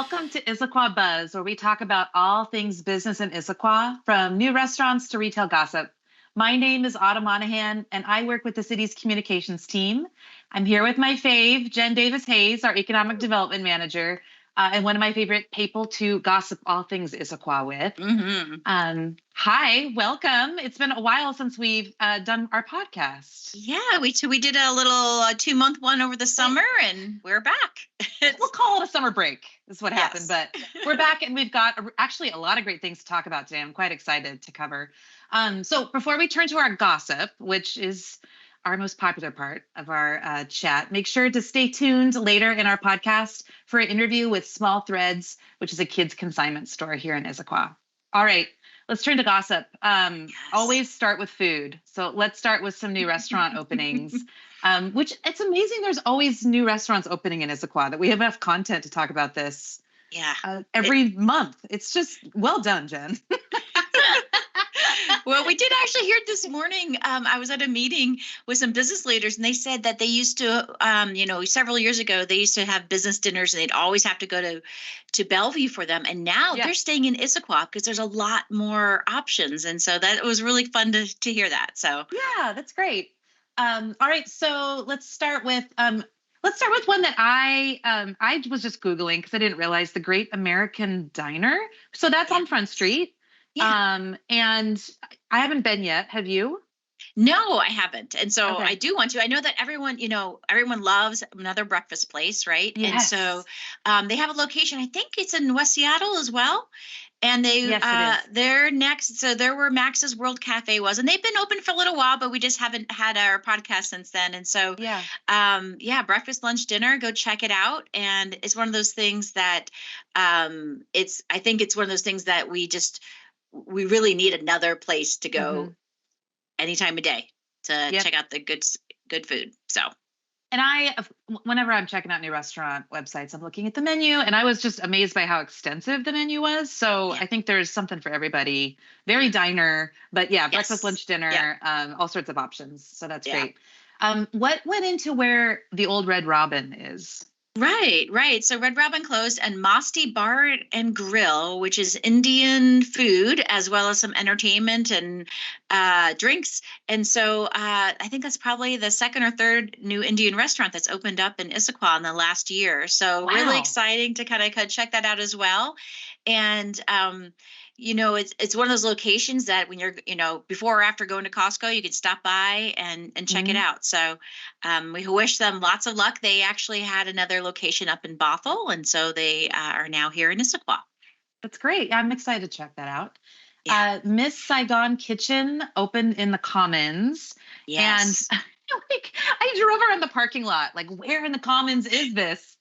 Welcome to Issaquah Buzz, where we talk about all things business in Issaquah, from new restaurants to retail gossip. My name is Monahan, and I work with the city's communications team. I'm here with my fave, Jen Davis-Hayes, our economic development manager, and one of my favorite people to gossip all things Issaquah with. Hi, welcome. It's been a while since we've done our podcast. Yeah, we did a little 2-month one over the summer, and we're back. We'll call it a summer break is what happened, but we're back, and we've got actually a lot of great things to talk about today. I'm quite excited to cover. So before we turn to our gossip, which is our most popular part of our chat, make sure to stay tuned later in our podcast for an interview with Small Threads, which is a kids consignment store here in Issaquah. All right, let's turn to gossip. Always start with food. So let's start with some new restaurant openings, which it's amazing. There's always new restaurants opening in Issaquah that we have enough content to talk about this. Every month. It's just well done, Jen. Well, we did actually hear this morning. I was at a meeting with some business leaders, and they said that they used to, several years ago, they used to have business dinners, and they'd always have to go to Bellevue for them. And now they're staying in Issaquah because there's a lot more options. And so that was really fun to hear that. So yeah, that's great. All right, so let's start with one that I was just Googling because I didn't realize, the Great American Diner. So that's on Front Street. And I haven't been yet. Have you? No, I haven't. And so I do want to. I know that everyone loves another breakfast place, right? Yes. And so they have a location. I think it's in West Seattle as well. And they're next. So they're where Max's World Cafe was, and they've been open for a little while, but we just haven't had our podcast since then. And so, breakfast, lunch, dinner, go check it out. And it's one of those things that I think it's one of those things that we really need another place to go any time of day to check out the good food. So. And whenever I'm checking out new restaurant websites, I'm looking at the menu, and I was just amazed by how extensive the menu was. So I think there's something for everybody. Very diner, but breakfast, lunch, dinner, all sorts of options. So that's great. What went into where the old Red Robin is? Right. So Red Robin closed, and Masti Bar and Grill, which is Indian food as well as some entertainment and drinks. And so I think that's probably the second or third new Indian restaurant that's opened up in Issaquah in the last year. So really exciting to kind of check that out as well. And it's one of those locations that when you're, before or after going to Costco, you can stop by and check it out. So we wish them lots of luck. They actually had another location up in Bothell, and so they are now here in Issaquah. That's great. I'm excited to check that out. Yeah. Miss Saigon Kitchen opened in the Commons. Yes. And I drove around the parking lot, where in the Commons is this?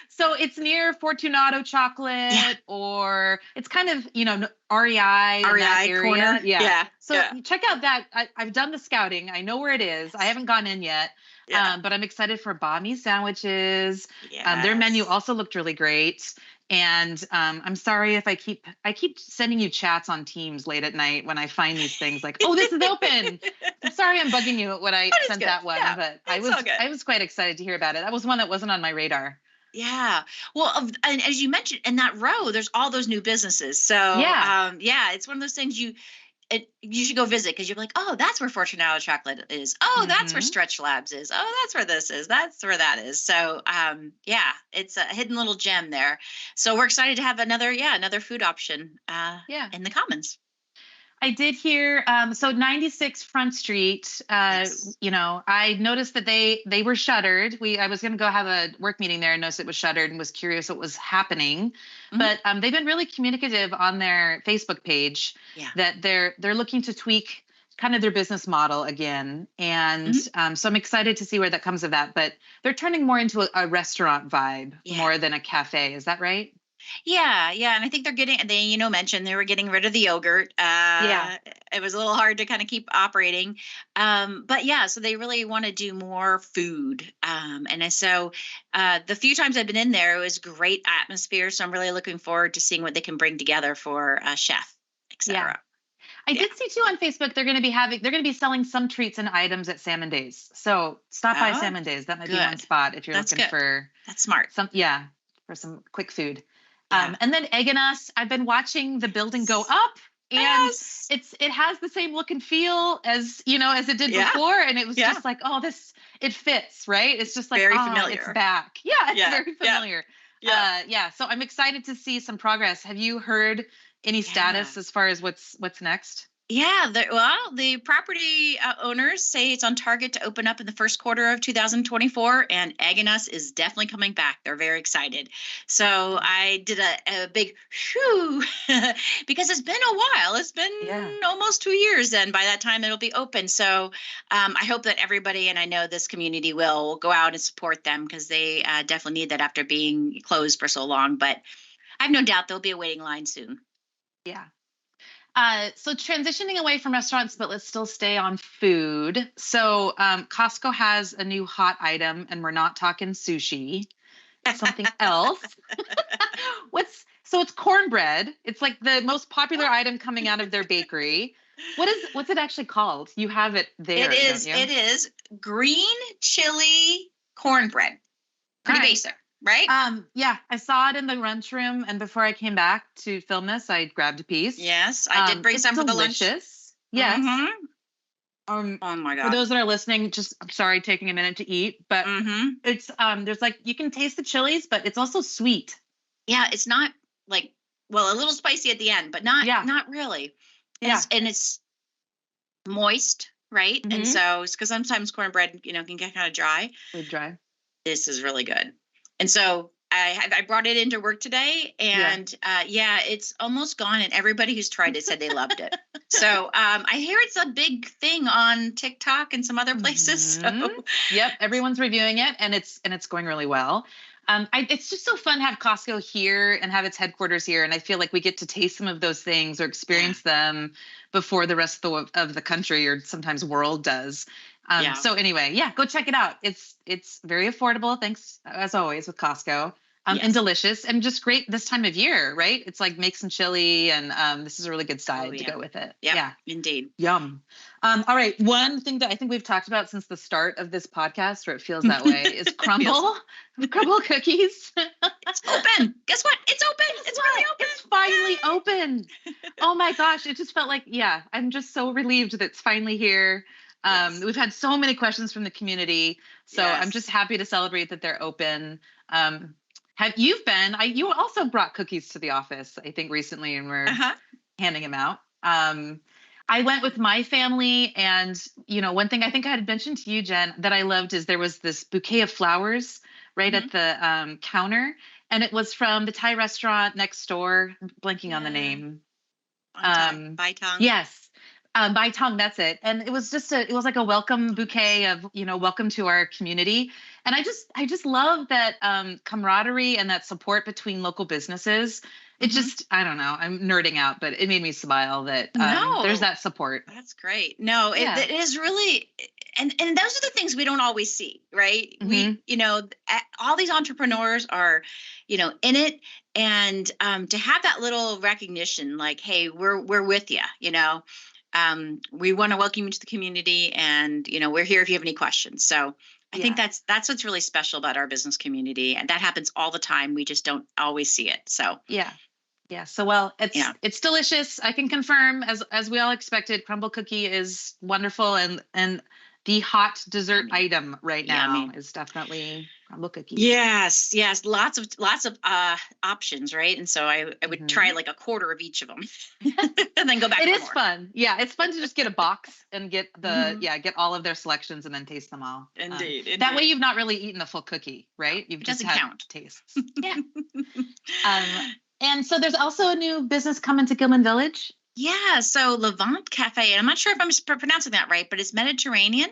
So it's near Fortunato Chocolate, or it's kind of, REI area. Corner. Yeah. So check out that. I've done the scouting. I know where it is. I haven't gone in yet, but I'm excited for banh mi sandwiches. Their menu also looked really great. And I'm sorry if I keep sending you chats on Teams late at night when I find these things this is open. I'm sorry I'm bugging you when I sent that one, but I was quite excited to hear about it. That was one that wasn't on my radar. Yeah. Well, and as you mentioned, in that row, there's all those new businesses. So it's one of those things you should go visit, because you're like, oh, that's where Fortunato Chocolate is. Oh, that's where Stretch Labs is. Oh, that's where this is. That's where that is. So, it's a hidden little gem there. So we're excited to have another food option in the Commons. I did hear, so 96 Front Street, I noticed that they were shuttered. I was going to go have a work meeting there and noticed it was shuttered and was curious what was happening. But they've been really communicative on their Facebook page that they're looking to tweak kind of their business model again. And so I'm excited to see where that comes of that. But they're turning more into a restaurant vibe more than a cafe. Is that right? Yeah. And I think they mentioned they were getting rid of the yogurt. It was a little hard to kind of keep operating. So they really want to do more food. And so the few times I've been in there, it was great atmosphere. So I'm really looking forward to seeing what they can bring together for a chef, etc. I did see too on Facebook, they're going to be selling some treats and items at Salmon Days. So stop by Salmon Days. That might be one spot if you're looking for. That's smart. for some quick food. Yeah. And then Egg and Us, I've been watching the building go up, and Yes. it has the same look and feel as, as it did Yeah. before. And it was Yeah. just like, oh, it fits, right? It's just like, Very oh, familiar. it's back. Yeah, it's Yeah. very familiar. Yeah. So I'm excited to see some progress. Have you heard any status as far as what's next? Yeah, the property owners say it's on target to open up in the first quarter of 2024, and Egg and Us is definitely coming back. They're very excited. So I did a big whew because it's been a while. It's been almost 2 years, and by that time it'll be open. So I hope that everybody, and I know this community will go out and support them, because they definitely need that after being closed for so long. But I have no doubt there'll be a waiting line soon. Yeah. So transitioning away from restaurants, but let's still stay on food. So Costco has a new hot item, and we're not talking sushi. Something else. So it's cornbread. It's like the most popular item coming out of their bakery. What's it actually called? You have it there. It is green chili cornbread. Pretty basic. Right? Yeah, I saw it in the lunchroom, and before I came back to film this, I grabbed a piece. Yes, I did bring some for the lunch. Delicious. Yes. Mm-hmm. Oh my God. For those that are listening, I'm sorry, taking a minute to eat, but it's there's like, you can taste the chilies, but it's also sweet. Yeah, it's not like, a little spicy at the end, but not really. And it's moist, right? And so it's because sometimes cornbread, can get kind of dry. Really dry. This is really good. And so I brought it into work today, and it's almost gone. And everybody who's tried it said they loved it. So I hear it's a big thing on TikTok and some other places. So. Yep, everyone's reviewing it, and it's going really well. It's just so fun to have Costco here and have its headquarters here, and I feel like we get to taste some of those things or experience them before the rest of the country, or sometimes world, does. So anyway, go check it out. It's very affordable, thanks as always with Costco, and delicious, and just great this time of year, right? It's like, make some chili, and this is a really good side to go with it. Yeah, indeed. Yum. All right. One thing that I think we've talked about since the start of this podcast, or it feels that way, is crumble cookies. It's open. Guess what? It's open. It's really open. It's finally open. Oh my gosh. It just felt like, I'm just so relieved that it's finally here. We've had so many questions from the community, so I'm just happy to celebrate that they're open. You also brought cookies to the office, I think, recently, and we're handing them out. I went with my family, and one thing I think I had mentioned to you, Jen, that I loved is there was this bouquet of flowers right at the counter, and it was from the Thai restaurant next door. I'm blanking on the name. Bai Tong. Yes. Bai Tong, that's it. And it was it was like a welcome bouquet of, welcome to our community. And I just love that camaraderie and that support between local businesses. It just, I don't know, I'm nerding out, but it made me smile that there's that support. That's great. No, it is really, and those are the things we don't always see, right? We, all these entrepreneurs are, in it, and to have that little recognition, like, hey, we're with you, we want to welcome you to the community, and, we're here if you have any questions. So I think that's what's really special about our business community. And that happens all the time. We just don't always see it. So, yeah. So, it's delicious. I can confirm, as we all expected, crumble cookie is wonderful. And the hot dessert item right now is definitely crumble cookie. Yes. Lots of options, right? And so I would try like a quarter of each of them and then go back. It is fun. Yeah. It's fun to just get a box and get get all of their selections and then taste them all. Indeed. That way you've not really eaten a full cookie, right? You've just had tastes. Yeah. And so there's also a new business coming to Gilman Village. Yeah, so Levant Cafe, and I'm not sure if I'm pronouncing that right, but it's Mediterranean,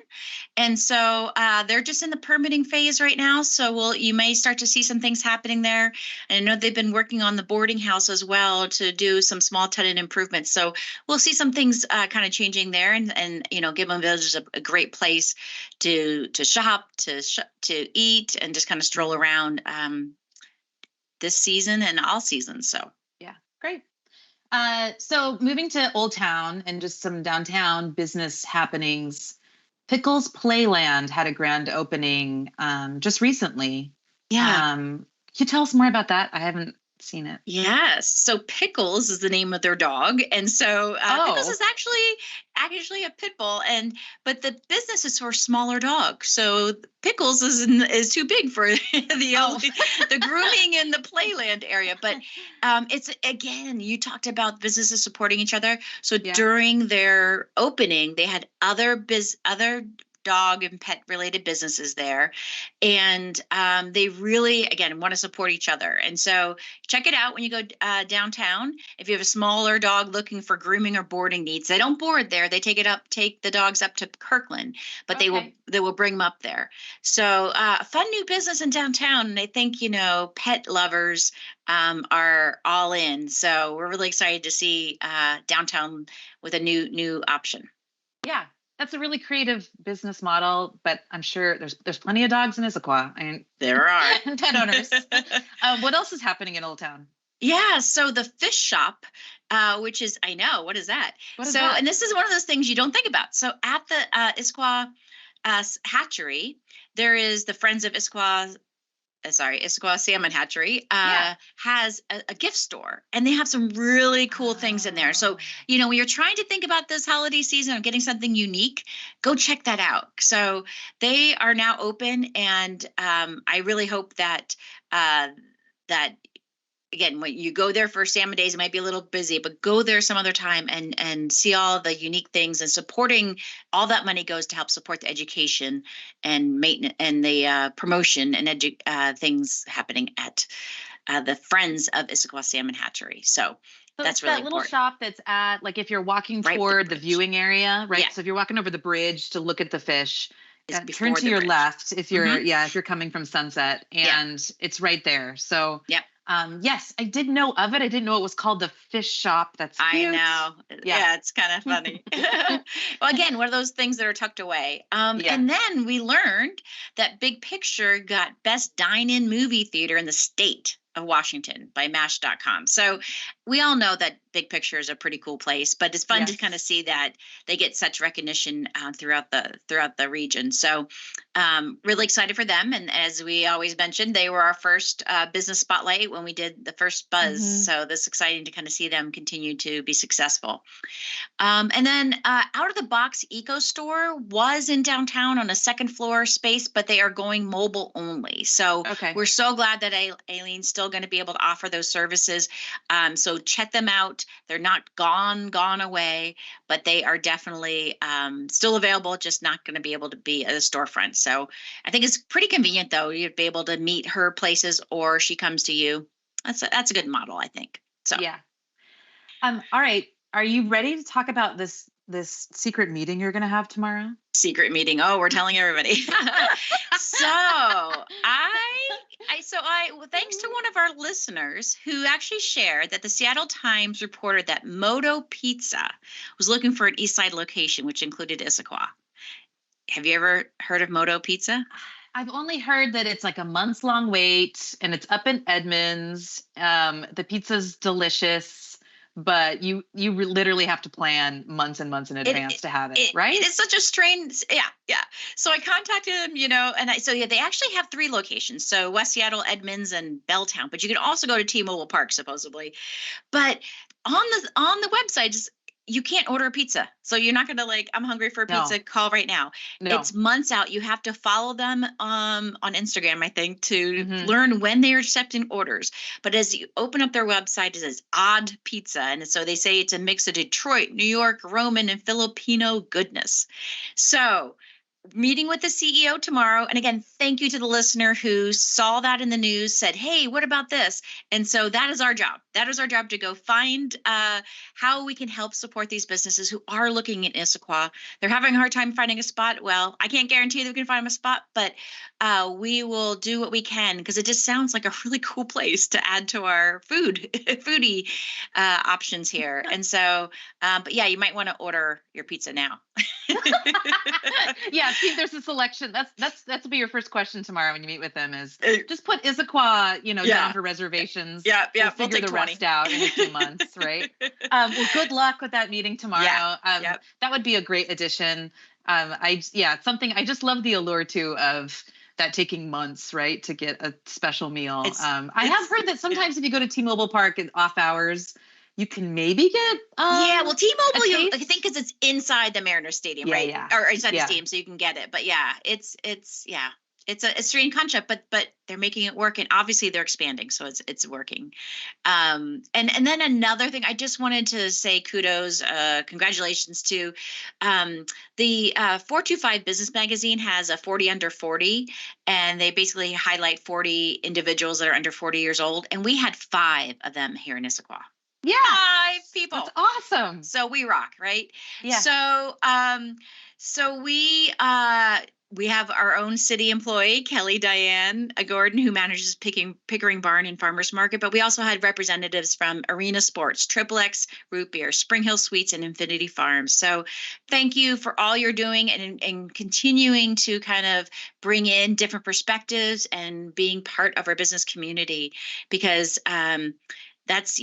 and so they're just in the permitting phase right now. So you may start to see some things happening there. And I know they've been working on the boarding house as well to do some small tenant improvements. So we'll see some things kind of changing there, and Gilman Village is a great place to shop, to eat, and just kind of stroll around this season and all seasons. So great. So moving to Oldtown and just some downtown business happenings, Pickles Playland had a grand opening just recently. Yeah. you tell us more about that? I haven't seen it. Yes. So Pickles is the name of their dog. And so Pickles is actually a pit bull, but the business is for smaller dogs. So Pickles is too big for the grooming and the playland area. But it's, again, you talked about businesses supporting each other. So during their opening, they had other dog and pet related businesses there, and they really, again, want to support each other. And so check it out when you go downtown. If you have a smaller dog looking for grooming or boarding needs, they don't board there, they take the dogs up to Kirkland, but they will bring them up there. So fun new business in downtown, and I think pet lovers are all in. So we're really excited to see downtown with a new option. Yeah, that's a really creative business model, but I'm sure there's plenty of dogs in Issaquah. I mean, there are pet owners. What else is happening in Oldtown? Yeah, so the fish shop, which is, I know, what is that? And this is one of those things you don't think about. So at the Issaquah hatchery, there is the Friends of Issaquah Salmon Hatchery has a gift store, and they have some really cool things in there. So, when you're trying to think about this holiday season of getting something unique, go check that out. So they are now open, and I really hope that again, when you go there for Salmon Days, it might be a little busy, but go there some other time and see all the unique things, and supporting all that money goes to help support the education and maintenance and the promotion and things happening at the Friends of Issaquah Salmon Hatchery. So that's really that little shop that's at, like, if you're walking toward the viewing area, right? Yeah. So if you're walking over the bridge to look at the fish, turn to your left if you're if you're coming from Sunset, and it's right there. So yes, I did know of it. I didn't know it was called the fish shop. That's cute. I know. Yeah, it's kind of funny. Well, again, one of those things that are tucked away. And then we learned that Big Picture got Best Dine-In Movie Theater in the state of Washington by MASH.com. So we all know that Big Picture is a pretty cool place, but it's fun to kind of see that they get such recognition throughout the region. So really excited for them. And as we always mentioned, they were our first business spotlight when we did the first Buzz. So this is exciting to kind of see them continue to be successful. And then Out of the Box Eco Store was in downtown on a second floor space, but they are going mobile only. So we're so glad that Aileen's still going to be able to offer those services. So check them out. They're not gone away, but they are definitely still available, just not going to be able to be at a storefront. So I think it's pretty convenient, though. You'd be able to meet her places, or she comes to you. That's a good model, I think. So all right. Are you ready to talk about this secret meeting you're going to have tomorrow? Secret meeting. Oh, we're telling everybody. Thanks to one of our listeners who actually shared that the Seattle Times reported that Moto Pizza was looking for an East Side location, which included Issaquah. Have you ever heard of Moto Pizza? I've only heard that it's like a months-long wait, and it's up in Edmonds. The pizza's delicious, but you literally have to plan months and months in advance to have it, right? It's such a strange, yeah. So I contacted him, they actually have 3 locations. So West Seattle, Edmonds, and Belltown, but you can also go to T-Mobile Park, supposedly. But on the website, you can't order a pizza. So you're not going to I'm hungry for a pizza, call right now. No. It's months out. You have to follow them on Instagram, I think, to learn when they are accepting orders. But as you open up their website, it says Odd Pizza. And so they say it's a mix of Detroit, New York, Roman, and Filipino goodness. So meeting with the CEO tomorrow. And again, thank you to the listener who saw that in the news, said, hey, what about this? And so that is our job. That is our job, to go find how we can help support these businesses who are looking at Issaquah. They're having a hard time finding a spot. Well, I can't guarantee that we can find them a spot, but we will do what we can, because it just sounds like a really cool place to add to our foodie options here. And so, but yeah, you might want to order your pizza now. Yeah, see, there's a selection. That'll be your first question tomorrow when you meet with them, is just put Issaquah, down for reservations. We'll figure the rest out in a few months, right? Well, good luck with that meeting tomorrow. That would be a great addition. It's something I just love the allure too of that taking months, right, to get a special meal. I it's have heard that sometimes if you go to T-Mobile Park at off hours, you can maybe get yeah, well, a T-Mobile, I taste. think because it's inside the Mariners Stadium, Yeah, right, yeah, or inside the yeah. stadium, so you can get it. But yeah, it's yeah, it's a strange concept, but they're making it work, and obviously they're expanding, so it's working. And then another thing, I just wanted to say kudos, congratulations to the 425 Business Magazine has a 40 under 40, and they basically highlight 40 individuals that are under 40 years old, and we had 5 of them here in Issaquah. Yeah. 5 people. That's awesome. So we rock, right? Yeah. So we have our own city employee, Kelly Diane Gordon, who manages Pickering Barn and Farmers Market. But we also had representatives from Arena Sports, Triple X Root Beer, Spring Hill Sweets, and Infinity Farms. So thank you for all you're doing and continuing to kind of bring in different perspectives and being part of our business community, because that's,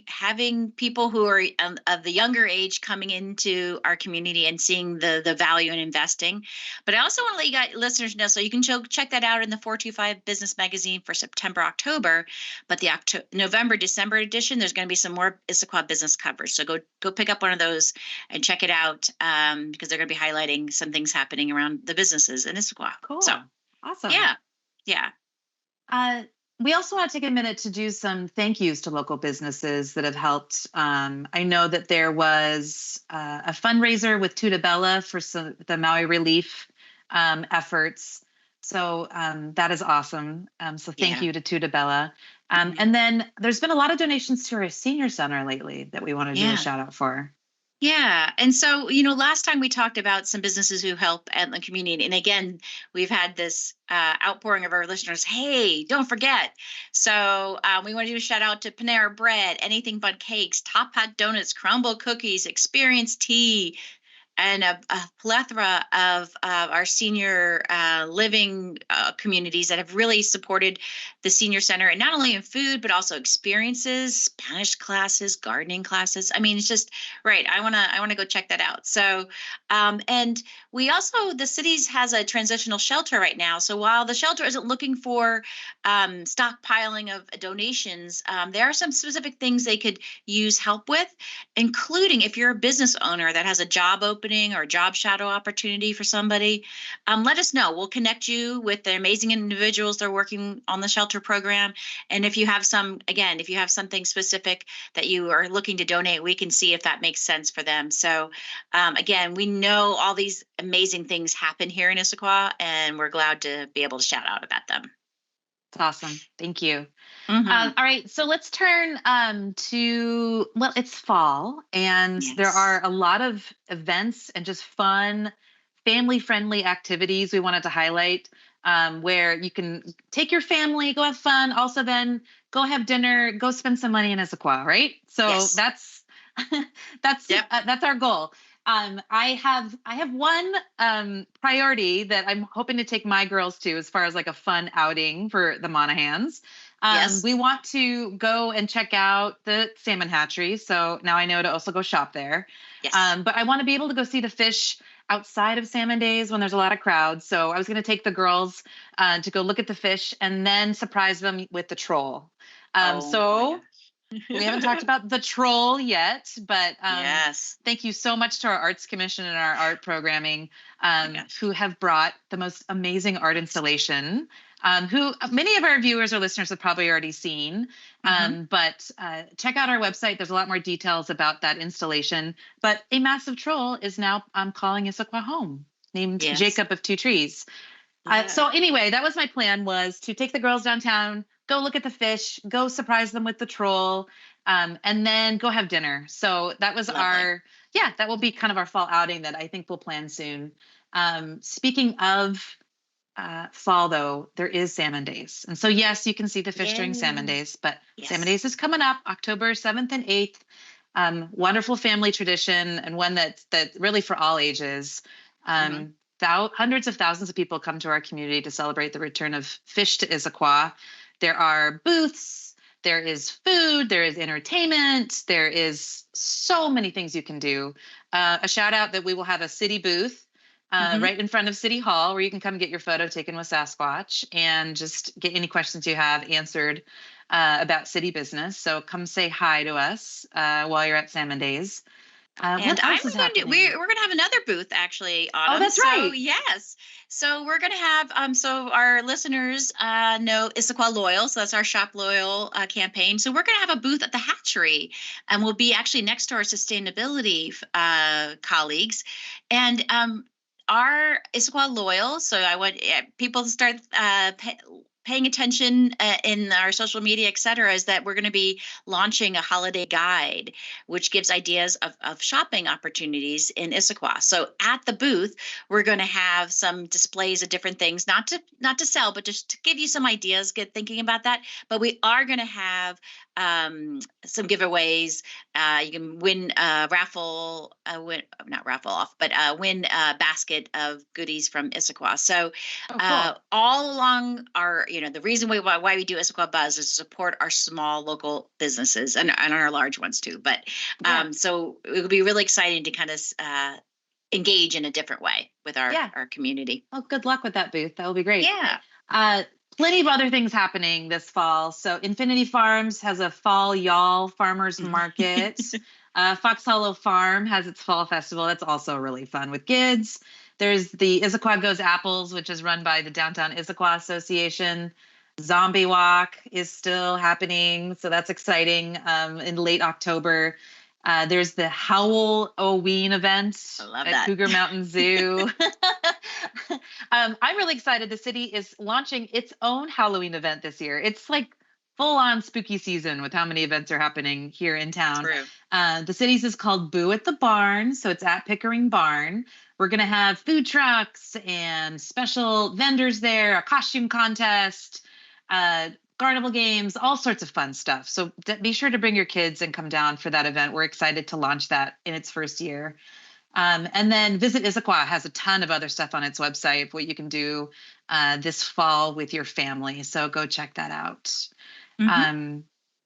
having people who are of the younger age coming into our community and seeing the value in investing. But I also want to let you guys, listeners, know, so you can check that out in the 425 Business Magazine for September, October. But the November, December edition, there's going to be some more Issaquah business covers. So go pick up one of those and check it out, because they're going to be highlighting some things happening around the businesses in Issaquah. Cool. So awesome. Yeah. We also want to take a minute to do some thank yous to local businesses that have helped. I know that there was a fundraiser with Tuda Bella for the Maui relief efforts. So that is awesome. So thank you to Tuda Bella. And then there's been a lot of donations to our senior center lately that we want to do a shout out for. Yeah. And so, last time we talked about some businesses who help out in the community. And again, we've had this outpouring of our listeners. Hey, don't forget. So we want to do a shout out to Panera Bread, Anything But Cakes, Top Hat Donuts, Crumble Cookies, Experience Tea, and a plethora of our senior living communities that have really supported the senior center, and not only in food, but also experiences, Spanish classes, gardening classes. I mean, it's just right. I want to go check that out. So, and we also, the cities has a transitional shelter right now. So while the shelter isn't looking for stockpiling of donations, there are some specific things they could use help with, including if you're a business owner that has a job opening or job shadow opportunity for somebody, let us know. We'll connect you with the amazing individuals that are working on the shelter program. And if you have if you have something specific that you are looking to donate, we can see if that makes sense for them. So again, we know all these amazing things happen here in Issaquah, and we're glad to be able to shout out about them. It's awesome. Thank you. Mm-hmm. All right, so let's turn to, well, it's fall, and there are a lot of events and just fun, family-friendly activities we wanted to highlight, where you can take your family, go have fun, also then go have dinner, go spend some money in Issaquah, right? So that's that's our goal. I have one priority that I'm hoping to take my girls to, as far as like a fun outing for the Monahans. We want to go and check out the salmon hatchery. So now I know to also go shop there. But I want to be able to go see the fish outside of Salmon Days when there's a lot of crowds. So I was going to take the girls to go look at the fish and then surprise them with the troll. We haven't talked about the troll yet, but thank you so much to our Arts Commission and our art programming, who have brought the most amazing art installation, who many of our viewers or listeners have probably already seen. But check out our website. There's a lot more details about that installation. But a massive troll is now calling Issaquah home, named Jacob of Two Trees. So anyway, that was my plan, was to take the girls downtown, go look at the fish, go surprise them with the troll, and then go have dinner. So that was that will be kind of our fall outing that I think we'll plan soon. Speaking of fall, though, there is Salmon Days. And so, yes, you can see the fish during Salmon Days, but Salmon Days is coming up October 7th and 8th. Wonderful family tradition, and one that's really for all ages. Hundreds of thousands of people come to our community to celebrate the return of fish to Issaquah. There are booths, there is food, there is entertainment, there is so many things you can do. A shout out that we will have a city booth right in front of City Hall, where you can come get your photo taken with Sasquatch and just get any questions you have answered about city business. So come say hi to us while you're at Salmon Days. And what else is happening? we're going to have another booth actually, Autumn. Oh, that's right. Yes. So we're going to have, so our listeners know Issaquah Loyal. So that's our Shop Loyal campaign. So we're going to have a booth at the hatchery, and we'll be actually next to our sustainability colleagues. And our Issaquah Loyal. So I want people to start paying attention in our social media, et cetera, is that we're going to be launching a holiday guide, which gives ideas of shopping opportunities in Issaquah. So at the booth, we're going to have some displays of different things, not to sell, but just to give you some ideas, get thinking about that. But we are going to have some giveaways. You can win a raffle, not raffle off, but win a basket of goodies from Issaquah. So cool. All along our, the reason why we do Issaquah Buzz is to support our small local businesses and our large ones too. But so it would be really exciting to kind of engage in a different way with our community. Well, good luck with that booth. That will be great. Yeah. Plenty of other things happening this fall. So Infinity Farms has a fall y'all farmers market. Fox Hollow Farm has its fall festival. That's also really fun with kids. There's the Issaquah Goes Apples, which is run by the Downtown Issaquah Association. Zombie Walk is still happening, so that's exciting in late October. There's the Howl-O-Ween event at Cougar Mountain Zoo. I'm really excited. The city is launching its own Halloween event this year. It's like full-on spooky season with how many events are happening here in town. True. The city's is called Boo at the Barn, so it's at Pickering Barn. We're going to have food trucks and special vendors there, a costume contest, carnival games, all sorts of fun stuff. So be sure to bring your kids and come down for that event. We're excited to launch that in its first year. And then Visit Issaquah has a ton of other stuff on its website, what you can do this fall with your family. So go check that out.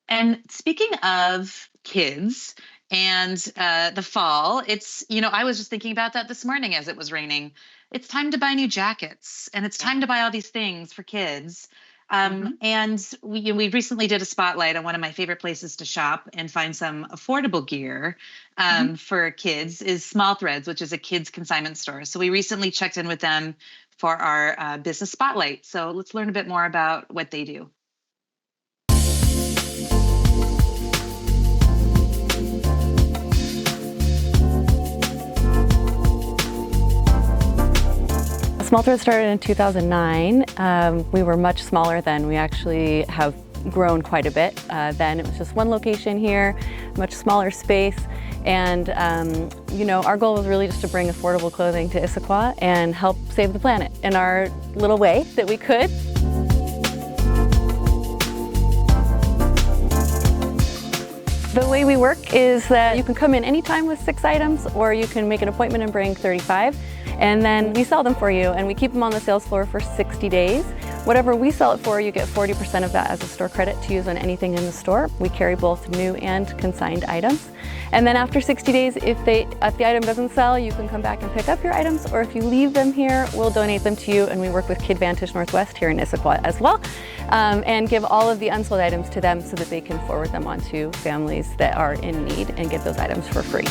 And speaking of kids and the fall, it's, I was just thinking about that this morning as it was raining. It's time to buy new jackets, and it's time to buy all these things for kids. And we recently did a spotlight on one of my favorite places to shop and find some affordable gear for kids is Small Threads, which is a kids consignment store. So we recently checked in with them for our business spotlight. So let's learn a bit more about what they do. Small Threads started in 2009. We were much smaller then. We actually have grown quite a bit. Then it was just one location here, much smaller space. And, our goal was really just to bring affordable clothing to Issaquah and help save the planet in our little way that we could. The way we work is that you can come in anytime with 6 items, or you can make an appointment and bring 35. And then we sell them for you, and we keep them on the sales floor for 60 days. Whatever we sell it for, you get 40% of that as a store credit to use on anything in the store. We carry both new and consigned items. And then after 60 days, if the item doesn't sell, you can come back and pick up your items, or if you leave them here, we'll donate them to you. And we work with Kid Vantage Northwest here in Issaquah as well, and give all of the unsold items to them so that they can forward them on to families that are in need and get those items for free.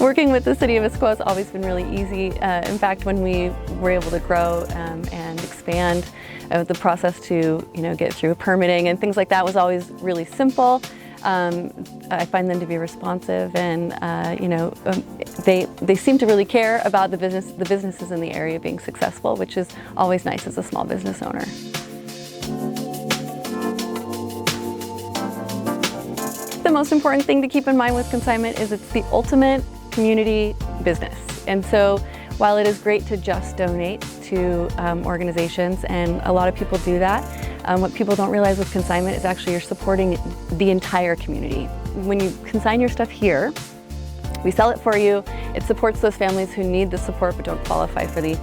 Working with the City of Issaquah has always been really easy. In fact, when we were able to grow and expand, the process to get through permitting and things like that was always really simple. I find them to be responsive, and they seem to really care about the businesses in the area being successful, which is always nice as a small business owner. The most important thing to keep in mind with consignment is it's the ultimate community business. And so while it is great to just donate to organizations, and a lot of people do that, what people don't realize with consignment is actually you're supporting the entire community. When you consign your stuff here, we sell it for you. It supports those families who need the support but don't qualify for the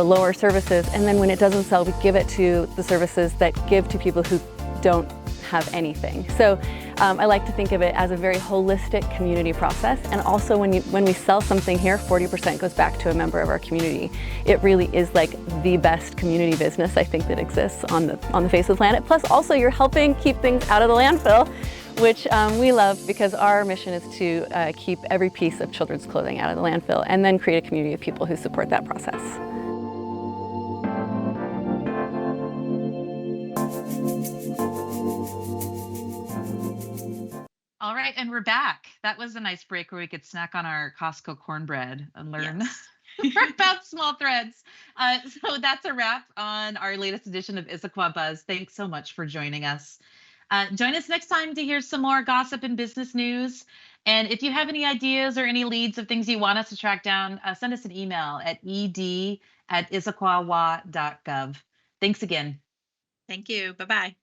lower services. And then when it doesn't sell, we give it to the services that give to people who don't have anything. So I like to think of it as a very holistic community process. And also when we sell something here, 40% goes back to a member of our community. It really is like the best community business I think that exists on the face of the planet. Plus also you're helping keep things out of the landfill, which we love because our mission is to keep every piece of children's clothing out of the landfill and then create a community of people who support that process. All right, and we're back. That was a nice break where we could snack on our Costco cornbread and learn about small threads. So that's a wrap on our latest edition of Issaquah Buzz. Thanks so much for joining us. Join us next time to hear some more gossip and business news. And if you have any ideas or any leads of things you want us to track down, send us an email at ed@issaquahwa.gov. Thanks again. Thank you. Bye-bye.